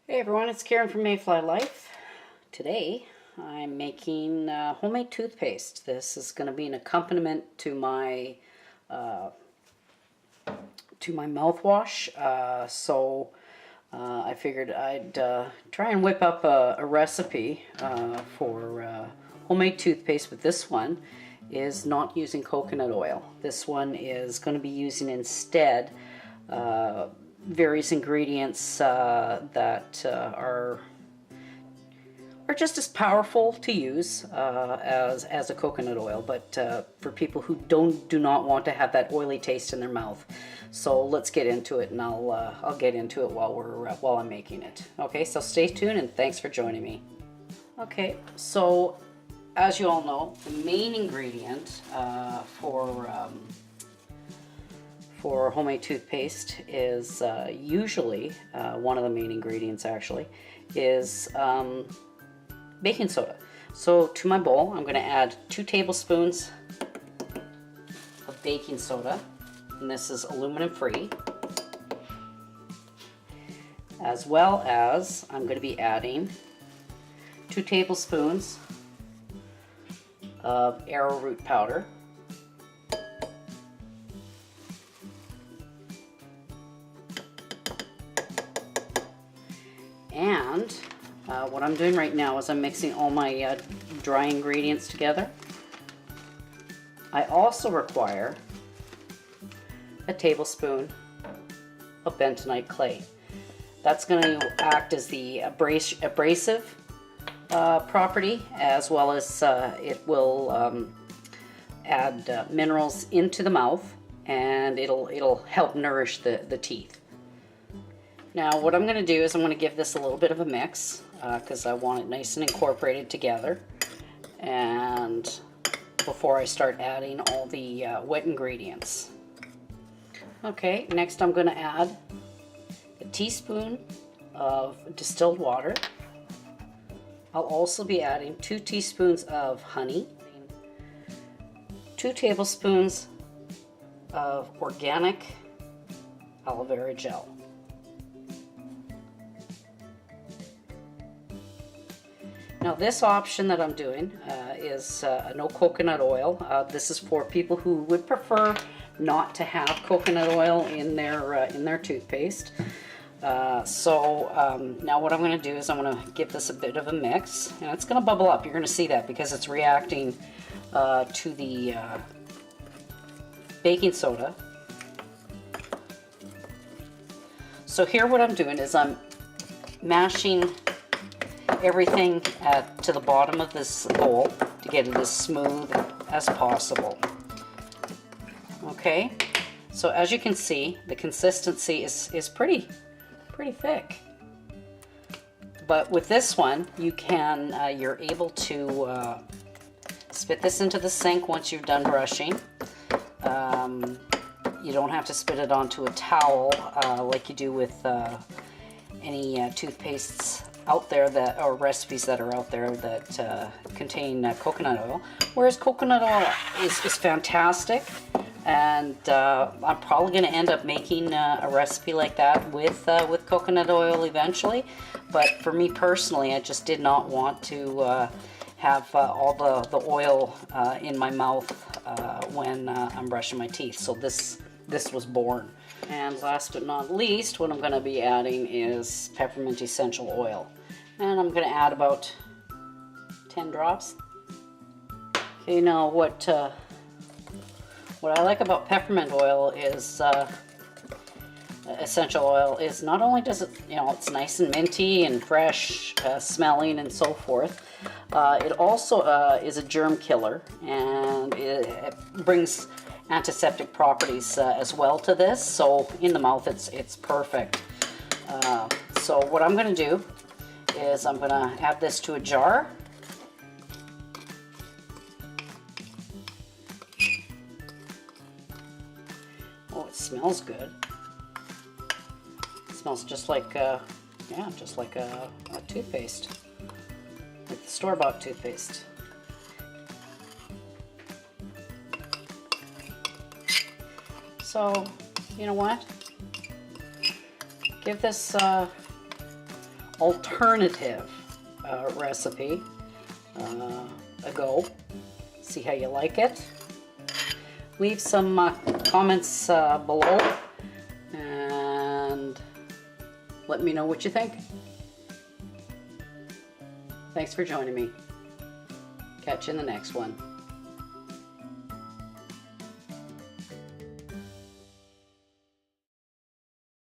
Hey everyone, it's Karen from Mayfly Life. Today I'm making homemade toothpaste. This is going to be an accompaniment to my mouthwash. I figured I'd try and whip up a recipe for homemade toothpaste, but this one is not using coconut oil. This one is going to be using instead various ingredients that are just as powerful to use as a coconut oil, but for people who do not want to have that oily taste in their mouth. So let's get into it, and I'll get into it while I'm making it. Okay, so stay tuned and thanks for joining me. Okay, so as you all know, the main ingredient for homemade toothpaste is usually, one of the main ingredients actually, is baking soda. So to my bowl, I'm going to add 2 tablespoons of baking soda, and this is aluminum free, as well as I'm going to be adding 2 tablespoons of arrowroot powder, and what I'm doing right now is I'm mixing all my dry ingredients together. I also require a tablespoon of bentonite clay. That's going to act as the abrasive property, as well as it will add minerals into the mouth, and it'll help nourish the teeth. Now what I'm going to do is I'm going to give this a little bit of a mix because I want it nice and incorporated together, and before I start adding all the wet ingredients. Okay, next I'm going to add a teaspoon of distilled water. I'll also be adding 2 teaspoons of honey, 2 tablespoons of organic aloe vera gel. Now this option that I'm doing is no coconut oil. This is for people who would prefer not to have coconut oil in their toothpaste. Now what I'm going to do is I'm going to give this a bit of a mix, and it's going to bubble up. You're going to see that because it's reacting to the baking soda. So here what I'm doing is I'm mashing everything to the bottom of this bowl to get it as smooth as possible. Okay, so as you can see, the consistency is pretty thick. But with this one, you're able to spit this into the sink once you've done brushing. You don't have to spit it onto a towel like you do with any toothpastes out there or recipes that are out there that contain coconut oil. Whereas coconut oil is fantastic, and I'm probably going to end up making a recipe like that with coconut oil eventually. But for me personally, I just did not want to have all the oil in my mouth when I'm brushing my teeth. So this was born. And last but not least, what I'm going to be adding is Peppermint Essential Oil. And I'm going to add about 10 drops. Okay, now what I like about peppermint oil is, essential oil, is not only does it, it's nice and minty and fresh smelling and so forth, it also is a germ killer, and it brings antiseptic properties as well to this. So in the mouth, it's perfect. So what I'm going to do is I'm going to add this to a jar. Oh, it smells good. It smells just like just like a toothpaste, like the store-bought toothpaste. So, you know what? Give this alternative recipe ago. See how you like it. Leave some comments below and let me know what you think. Thanks for joining me. Catch you in the next one.